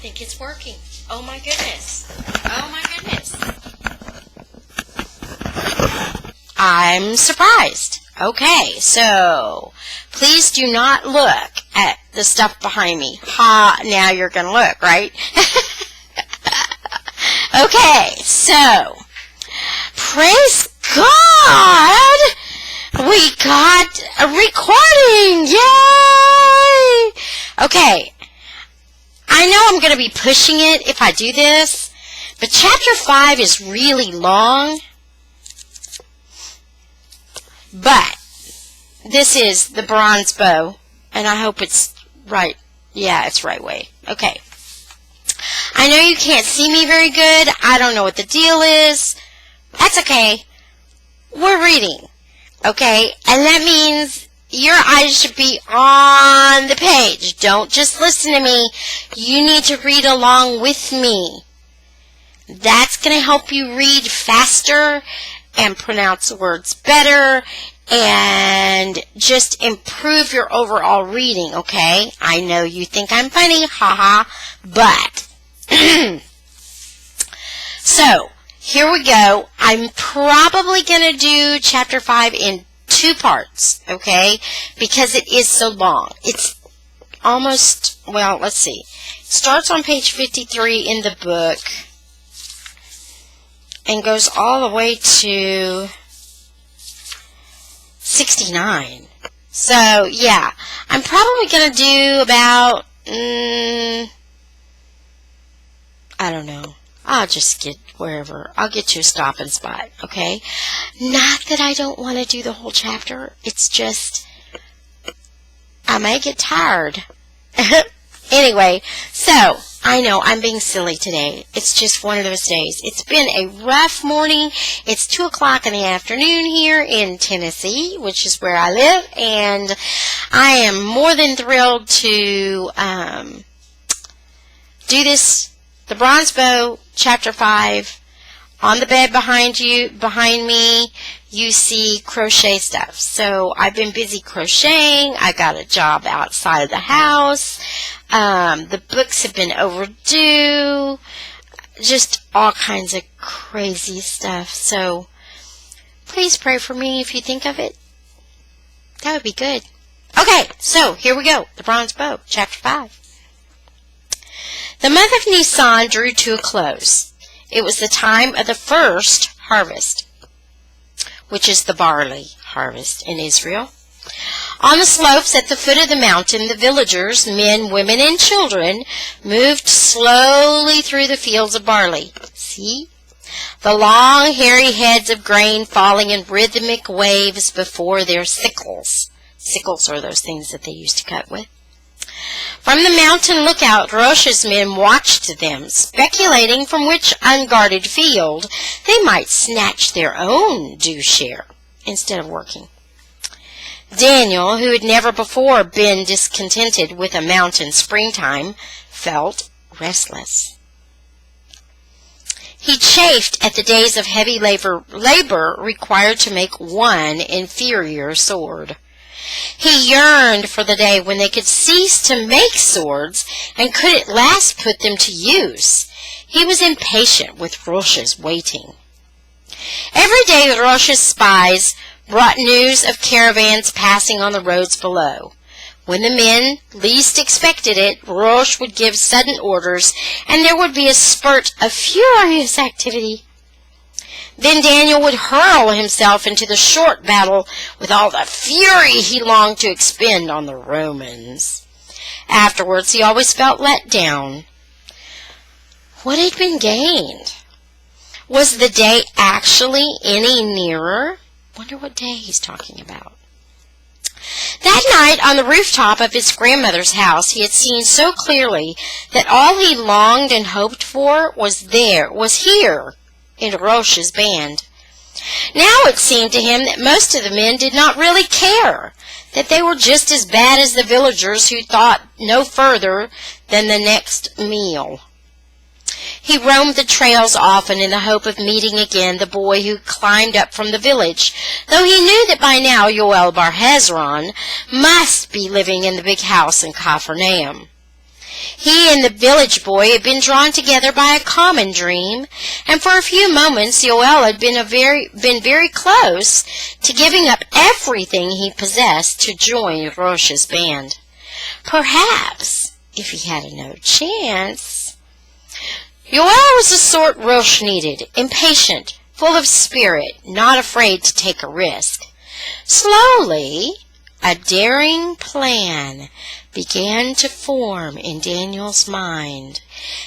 think it's working. Oh my goodness. Oh my goodness. I'm surprised. Okay, so please do not look at the stuff behind me. Ha, now you're going to look, right? Okay, so praise God! We got a recording! Yay! Okay, I know I'm going to be pushing it if I do this, but chapter 5 is really long. But this is the bronze bow, and I hope it's right. Yeah, it's right way. Okay. I know you can't see me very good. I don't know what the deal is. That's okay. We're reading. Okay? And that means your eyes should be on the page. Don't just listen to me. You need to read along with me. That's going to help you read faster and pronounce words better and just improve your overall reading, okay? I know you think I'm funny, haha, but so here we go. I'm probably going to do chapter 5 in 2 parts, okay? Because it is so long. It's almost, well, let's see. It starts on page 53 in the book and goes all the way to 69. So, yeah. I'm probably going to do about, I don't know. I'll just get wherever. I'll get to a stopping spot, okay? Not that I don't want to do the whole chapter. It's just, I may get tired. Anyway, so, I know I'm being silly today. It's just one of those days. It's been a rough morning. It's 2 o'clock in the afternoon here in Tennessee, which is where I live, and I am more than thrilled to do this, the bronze bow, chapter 5. On the bed behind me, you see crochet stuff. So I've been busy crocheting. I got a job outside of the house. The books have been overdue. Just all kinds of crazy stuff. So please pray for me if you think of it. That would be good. Okay, so here we go. The bronze bow, chapter 5. The month of Nisan drew to a close. It was the time of the first harvest, which is the barley harvest in Israel. On the slopes at the foot of the mountain, the villagers, men, women, and children, moved slowly through the fields of barley. See? The long, hairy heads of grain falling in rhythmic waves before their sickles. Sickles are those things that they used to cut with. From the mountain lookout, Rosh's men watched them, speculating from which unguarded field they might snatch their own due share instead of working. Daniel, who had never before been discontented with a mountain springtime, felt restless. He chafed at the days of heavy labor required to make one inferior sword. He yearned for the day when they could cease to make swords and could at last put them to use. He was impatient with Rosh's waiting. Every day Rosh's spies brought news of caravans passing on the roads below. When the men least expected it, Rosh would give sudden orders, and there would be a spurt of furious activity. Then Daniel would hurl himself into the short battle with all the fury he longed to expend on the Romans. Afterwards, he always felt let down. What had been gained? Was the day actually any nearer? Wonder what day he's talking about. That night, on the rooftop of his grandmother's house, he had seen so clearly that all he longed and hoped for was here, in Rosh's band. Now it seemed to him that most of the men did not really care, that they were just as bad as the villagers who thought no further than the next meal. He roamed the trails often in the hope of meeting again the boy who climbed up from the village, though he knew that by now Yoel bar Hezron must be living in the big house in Capernaum. He and the village boy had been drawn together by a common dream, and for a few moments Yoel had been very close to giving up everything he possessed to join Roche's band. Perhaps, if he had no chance. Yoel was the sort Roche needed, impatient, full of spirit, not afraid to take a risk. Slowly, a daring plan began to form in Daniel's mind,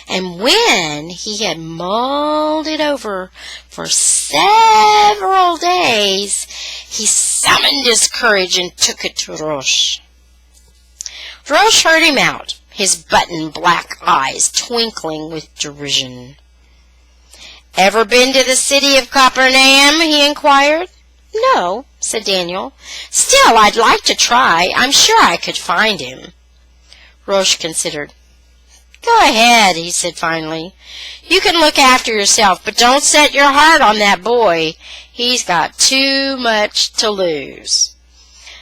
and when he had mulled it over for several days, he summoned his courage and took it to Roche. Roche heard him out, his button-black eyes twinkling with derision. "Ever been to the city of Capernaum?" he inquired. "No," said Daniel. "Still, I'd like to try. I'm sure I could find him." Roche considered. "Go ahead," he said finally. "You can look after yourself, but don't set your heart on that boy. He's got too much to lose.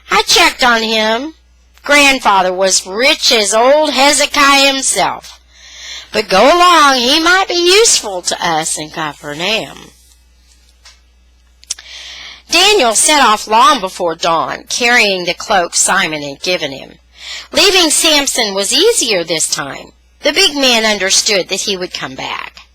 I checked on him. Grandfather was rich as old Hezekiah himself. But go along, he might be useful to us in Capernaum." Daniel set off long before dawn, carrying the cloak Simon had given him. Leaving Samson was easier this time. The big man understood that he would come back.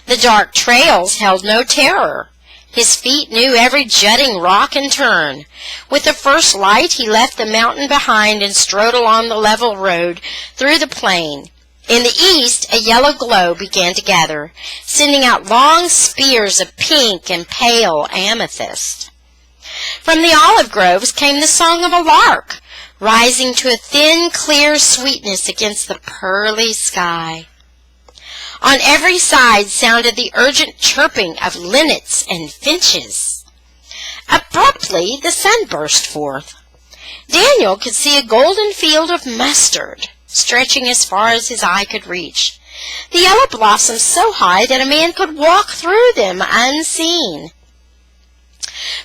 The dark trails held no terror. His feet knew every jutting rock and turn. With the first light, he left the mountain behind and strode along the level road through the plain. In the east, a yellow glow began to gather, sending out long spears of pink and pale amethyst. From the olive groves came the song of a lark, rising to a thin, clear sweetness against the pearly sky. On every side sounded the urgent chirping of linnets and finches. Abruptly, the sun burst forth. Daniel could see a golden field of mustard, stretching as far as his eye could reach, the yellow blossoms so high that a man could walk through them unseen.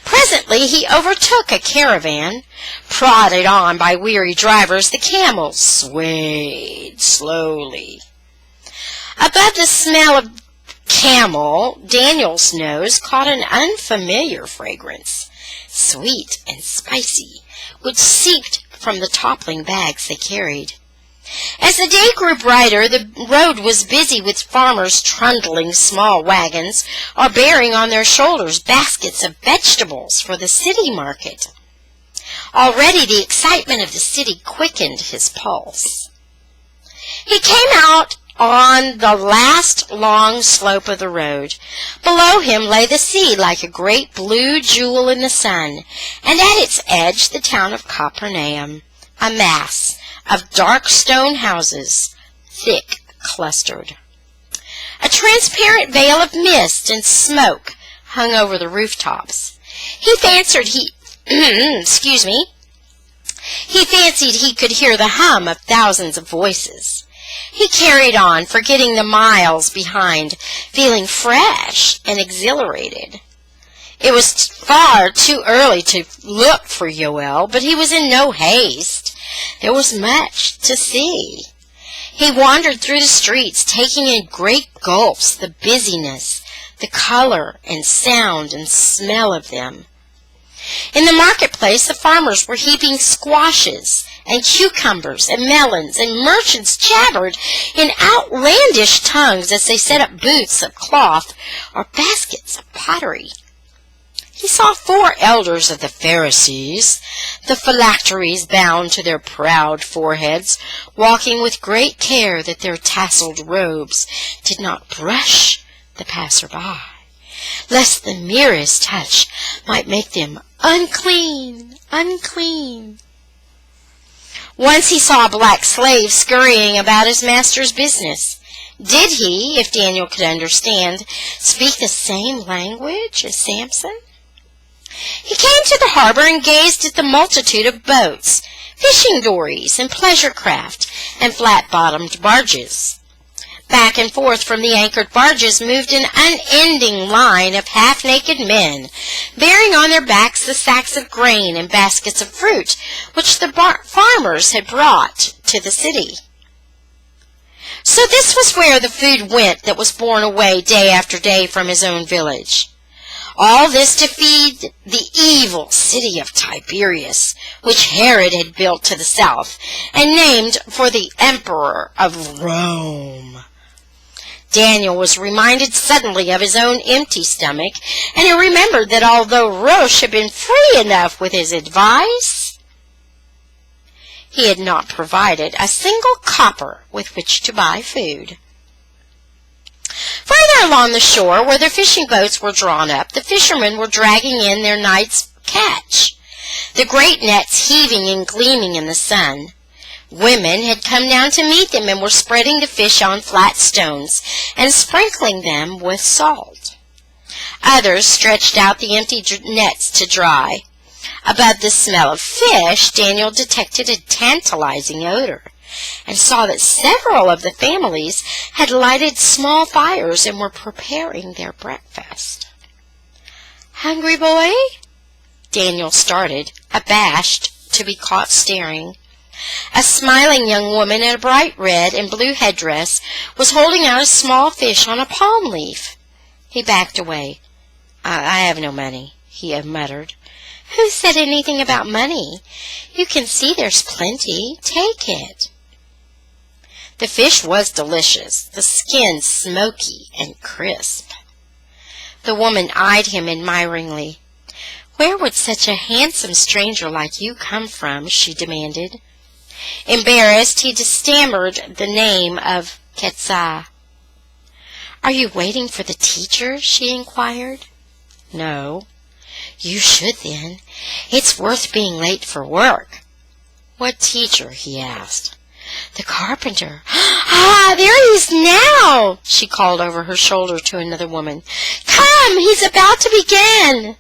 Presently he overtook a caravan. Prodded on by weary drivers, the camels swayed slowly. Above the smell of camel, Daniel's nose caught an unfamiliar fragrance, sweet and spicy, which seeped from the toppling bags they carried. As the day grew brighter, the road was busy with farmers trundling small wagons or bearing on their shoulders baskets of vegetables for the city market. Already the excitement of the city quickened his pulse. He came out on the last long slope of the road. Below him lay the sea like a great blue jewel in the sun, and at its edge the town of Capernaum, a mass of dark stone houses, thick clustered. A transparent veil of mist and smoke hung over the rooftops. He fancied he could hear the hum of thousands of voices. He carried on, forgetting the miles behind, feeling fresh and exhilarated. It was far too early to look for Yoel, but he was in no haste. There was much to see. He wandered through the streets, taking in great gulps the busyness, the color and sound and smell of them. In the marketplace, the farmers were heaping squashes and cucumbers and melons, and merchants jabbered in outlandish tongues as they set up booths of cloth or baskets of pottery. He saw 4 elders of the Pharisees, the phylacteries bound to their proud foreheads, walking with great care that their tasseled robes did not brush the passer-by, lest the merest touch might make them unclean, unclean. Once he saw a black slave scurrying about his master's business. Did he, if Daniel could understand, speak the same language as Samson? He came to the harbor and gazed at the multitude of boats, fishing dories, and pleasure craft, and flat-bottomed barges. Back and forth from the anchored barges moved an unending line of half-naked men, bearing on their backs the sacks of grain and baskets of fruit which the farmers had brought to the city. So this was where the food went that was borne away day after day from his own village. All this to feed the evil city of Tiberias, which Herod had built to the south, and named for the emperor of Rome. Daniel was reminded suddenly of his own empty stomach, and he remembered that although Roche had been free enough with his advice, he had not provided a single copper with which to buy food. Further along the shore, where their fishing boats were drawn up, the fishermen were dragging in their night's catch, the great nets heaving and gleaming in the sun. Women had come down to meet them and were spreading the fish on flat stones and sprinkling them with salt. Others stretched out the empty nets to dry. Above the smell of fish, Daniel detected a tantalizing odor, and saw that several of the families had lighted small fires and were preparing their breakfast. "Hungry, boy?" Daniel started, abashed to be caught staring. A smiling young woman in a bright red and blue headdress was holding out a small fish on a palm leaf. He backed away. I have no money," he muttered. "Who said anything about money? You can see there's plenty. Take it." The fish was delicious, the skin smoky and crisp. The woman eyed him admiringly. "Where would such a handsome stranger like you come from?" she demanded. Embarrassed, he stammered the name of Quetzal. "Are you waiting for the teacher?" she inquired. "No." "You should then. It's worth being late for work." "What teacher?" he asked. "The carpenter." "Ah, there he is now," she called over her shoulder to another woman. "Come, he's about to begin."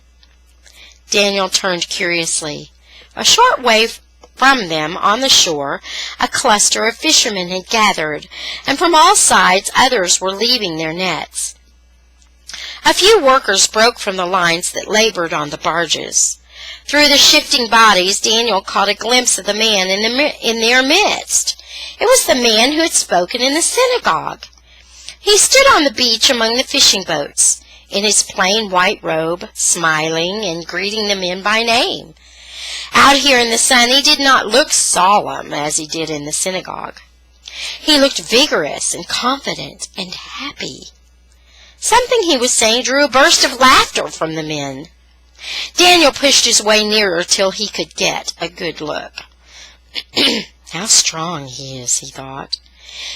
Daniel turned curiously. A short way from them on the shore, a cluster of fishermen had gathered, and from all sides others were leaving their nets. A few workers broke from the lines that labored on the barges. Through the shifting bodies, Daniel caught a glimpse of the man in their midst. It was the man who had spoken in the synagogue. He stood on the beach among the fishing boats, in his plain white robe, smiling and greeting the men by name. Out here in the sun he did not look solemn as he did in the synagogue. He looked vigorous and confident and happy. Something he was saying drew a burst of laughter from the men. Daniel pushed his way nearer till he could get a good look. "How strong he is," he thought.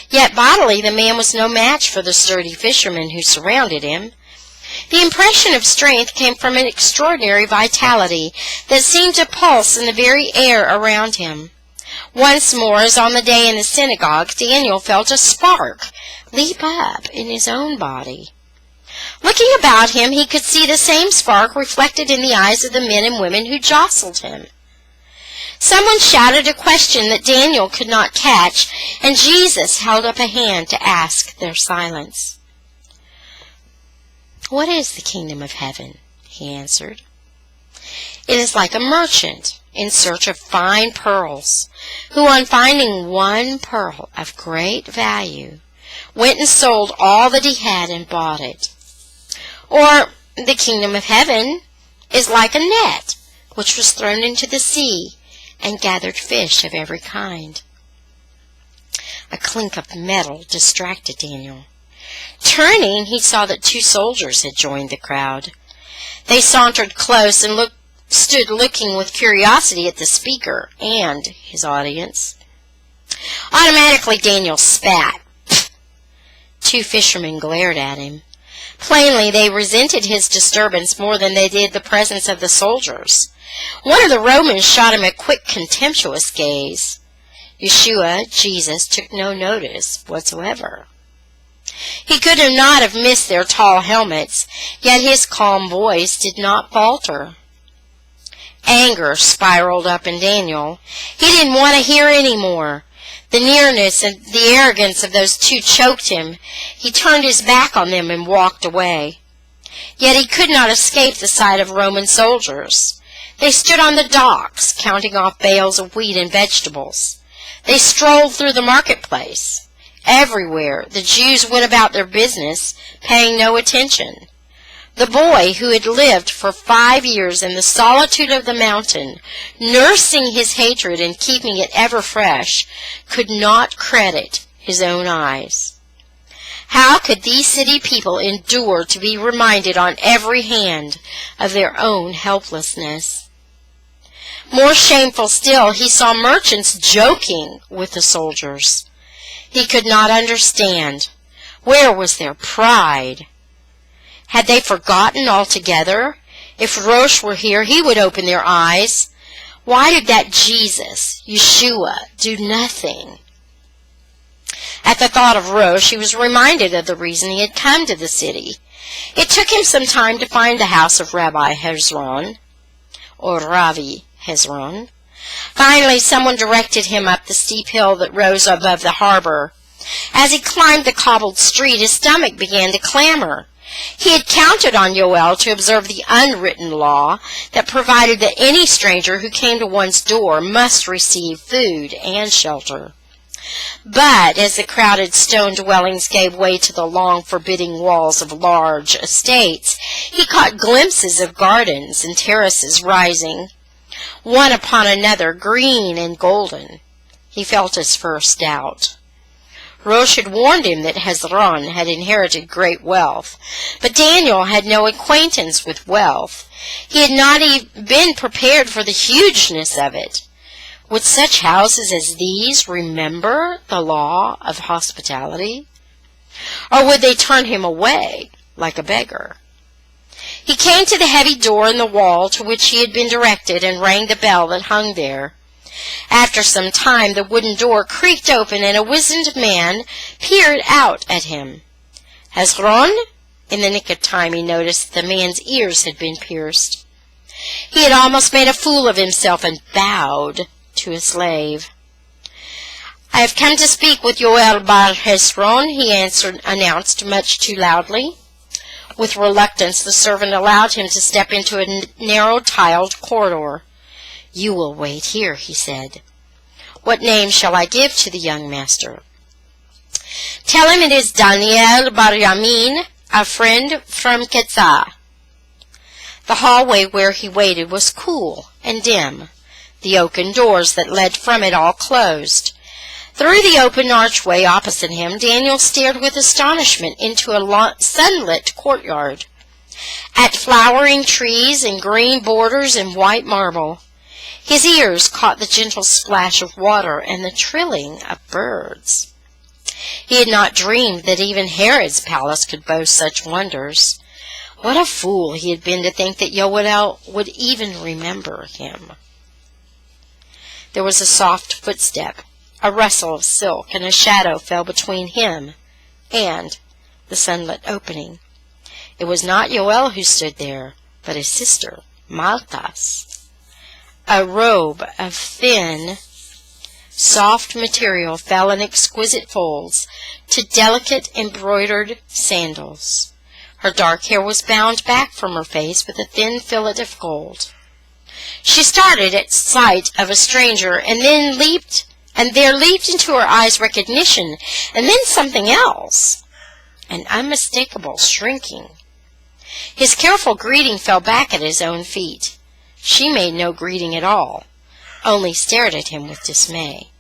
Yet bodily the man was no match for the sturdy fishermen who surrounded him. The impression of strength came from an extraordinary vitality that seemed to pulse in the very air around him. Once more, as on the day in the synagogue, Daniel felt a spark leap up in his own body. Looking about him, he could see the same spark reflected in the eyes of the men and women who jostled him. Someone shouted a question that Daniel could not catch, and Jesus held up a hand to ask their silence. "What is the kingdom of heaven?" he answered. "It is like a merchant in search of fine pearls, who on finding one pearl of great value, went and sold all that he had and bought it. Or the kingdom of heaven is like a net which was thrown into the sea and gathered fish of every kind." A clink of metal distracted Daniel. Turning, he saw that 2 soldiers had joined the crowd. They sauntered close and stood looking with curiosity at the speaker and his audience. Automatically, Daniel spat. 2 fishermen glared at him. Plainly, they resented his disturbance more than they did the presence of the soldiers. One of the Romans shot him a quick, contemptuous gaze. Yeshua, Jesus, took no notice whatsoever. He could not have missed their tall helmets, yet his calm voice did not falter. Anger spiraled up in Daniel. He didn't want to hear any more. The nearness and the arrogance of those 2 choked him. He turned his back on them and walked away. Yet he could not escape the sight of Roman soldiers. They stood on the docks, counting off bales of wheat and vegetables. They strolled through the marketplace. Everywhere the Jews went about their business, paying no attention. The boy, who had lived for 5 years in the solitude of the mountain, nursing his hatred and keeping it ever fresh, could not credit his own eyes. How could these city people endure to be reminded on every hand of their own helplessness? More shameful still, he saw merchants joking with the soldiers. He could not understand. Where was their pride? Had they forgotten altogether? If Rosh were here, he would open their eyes. Why did that Jesus, Yeshua, do nothing? At the thought of Rosh, he was reminded of the reason he had come to the city. It took him some time to find the house of Rabbi Hezron, or Ravi Hezron. Finally, someone directed him up the steep hill that rose above the harbor. As he climbed the cobbled street, his stomach began to clamor. He had counted on Yoel to observe the unwritten law that provided that any stranger who came to one's door must receive food and shelter. But as the crowded stone dwellings gave way to the long, forbidding walls of large estates, he caught glimpses of gardens and terraces rising, one upon another, green and golden. He felt his first doubt. Rosh had warned him that Hezron had inherited great wealth, but Daniel had no acquaintance with wealth. He had not even been prepared for the hugeness of it. Would such houses as these remember the law of hospitality? Or would they turn him away like a beggar? He came to the heavy door in the wall to which he had been directed and rang the bell that hung there. After some time, the wooden door creaked open and a wizened man peered out at him. Hezron? In the nick of time he noticed that the man's ears had been pierced. He had almost made a fool of himself and bowed to a slave. "I have come to speak with Yoel bar Hezron," he announced much too loudly. With reluctance, the servant allowed him to step into a narrow tiled corridor. "You will wait here," he said. "What name shall I give to the young master?" "Tell him it is Daniel bar Yamin, a friend from Ketzah." The hallway where he waited was cool and dim, the oaken doors that led from it all closed. Through the open archway opposite him, Daniel stared with astonishment into a sunlit courtyard, at flowering trees and green borders and white marble. His ears caught the gentle splash of water and the trilling of birds. He had not dreamed that even Herod's palace could boast such wonders. What a fool he had been to think that Yoel would even remember him. There was a soft footstep, a rustle of silk, and a shadow fell between him and the sunlit opening. It was not Yoel who stood there, but his sister, Malchus. A robe of thin, soft material fell in exquisite folds to delicate embroidered sandals. Her dark hair was bound back from her face with a thin fillet of gold. She started at sight of a stranger, and there leaped into her eyes recognition, and then something else, an unmistakable shrinking. His careful greeting fell back at his own feet. She made no greeting at all, only stared at him with dismay.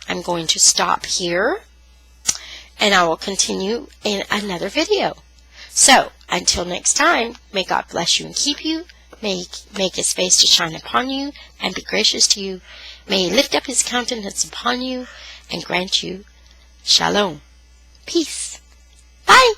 I'm going to stop here, and I will continue in another video. So, until next time, may God bless you and keep you. May He make His face to shine upon you and be gracious to you. May He lift up His countenance upon you and grant you shalom. Peace. Bye.